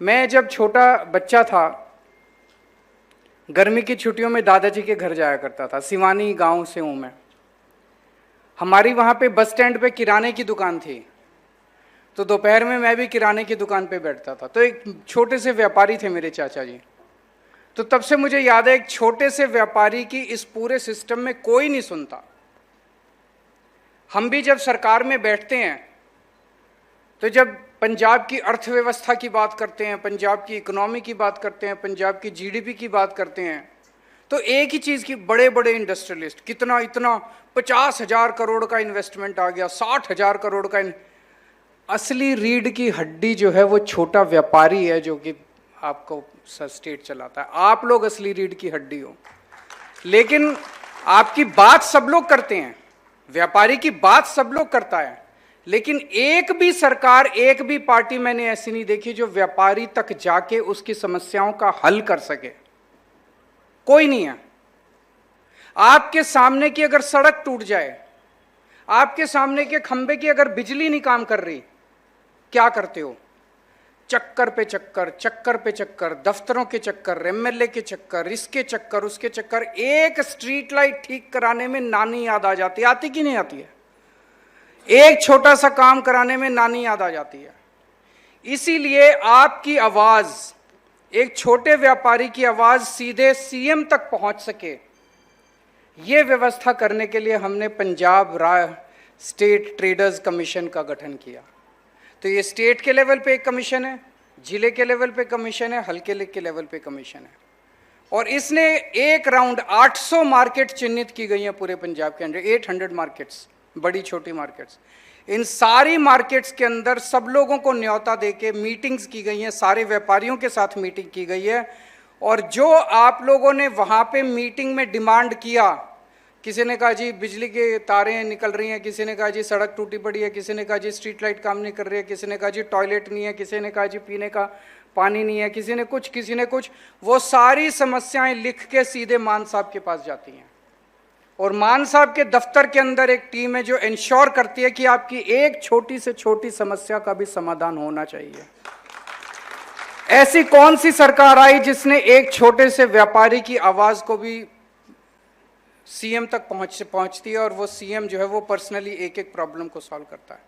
मैं जब छोटा बच्चा था, गर्मी की छुट्टियों में दादाजी के घर जाया करता था। सिवानी गांव से हूं मैं। हमारी वहां पे बस स्टैंड पे किराने की दुकान थी, तो दोपहर में मैं भी किराने की दुकान पे बैठता था। तो एक छोटे से व्यापारी थे मेरे चाचा जी। तो तब से मुझे याद है, एक छोटे से व्यापारी की इस पूरे सिस्टम में कोई नहीं सुनता। हम भी जब सरकार में बैठते हैं, तो जब पंजाब की अर्थव्यवस्था की बात करते हैं, पंजाब की इकोनॉमी की बात करते हैं, पंजाब की जीडीपी की बात करते हैं, तो एक ही चीज की बड़े बड़े इंडस्ट्रियलिस्ट कितना इतना 50,000 करोड़ का इन्वेस्टमेंट आ गया, 60,000 करोड़ का असली रीढ़ की हड्डी जो है वो छोटा व्यापारी है, जो कि आपको स्टेट चलाता है। आप लोग असली रीढ़ की हड्डी हो। लेकिन आपकी बात सब लोग करते हैं, व्यापारी की बात सब लोग करता है, लेकिन एक भी सरकार, एक भी पार्टी मैंने ऐसी नहीं देखी जो व्यापारी तक जाके उसकी समस्याओं का हल कर सके। कोई नहीं है। आपके सामने की अगर सड़क टूट जाए, आपके सामने के खंबे की अगर बिजली नहीं काम कर रही, क्या करते हो? चक्कर पे चक्कर, चक्कर पे चक्कर, दफ्तरों के चक्कर, एमएलए के चक्कर, इसके चक्कर, उसके चक्कर। एक स्ट्रीट लाइट ठीक कराने में नानी याद आ जाती है। आती कि नहीं आती है? एक छोटा सा काम कराने में नानी याद आ जाती है। इसीलिए आपकी आवाज, एक छोटे व्यापारी की आवाज सीधे सीएम तक पहुंच सके, यह व्यवस्था करने के लिए हमने पंजाब स्टेट ट्रेडर्स कमीशन का गठन किया। तो ये स्टेट के लेवल पे एक कमीशन है, जिले के लेवल पे कमीशन है, हल्के के लेवल पे कमीशन है। और इसने एक राउंड 800 मार्केट चिन्हित की गई हैं पूरे पंजाब के अंदर, 800 मार्केट्स, बड़ी छोटी मार्केट्स। इन सारी मार्केट्स के अंदर सब लोगों को न्योता देके मीटिंग्स की गई हैं, सारे व्यापारियों के साथ मीटिंग की गई है। और जो आप लोगों ने वहां पे मीटिंग में डिमांड किया, किसी ने कहा जी बिजली के तारें निकल रही हैं, किसी ने कहा जी सड़क टूटी पड़ी है, किसी ने कहा जी स्ट्रीट लाइट काम नहीं कर रही है, किसी ने कहा जी टॉयलेट नहीं है, किसी ने कहा जी पीने का पानी नहीं है, किसी ने कुछ, वो सारी समस्याएं लिख के सीधे मान साहब के पास जाती हैं। और मान साहब के दफ्तर के अंदर एक टीम है जो इंश्योर करती है कि आपकी एक छोटी से छोटी समस्या का भी समाधान होना चाहिए। ऐसी कौन सी सरकार आई जिसने एक छोटे से व्यापारी की आवाज को भी सीएम तक पहुंचती है, और वो सीएम जो है वो पर्सनली एक एक प्रॉब्लम को सॉल्व करता है।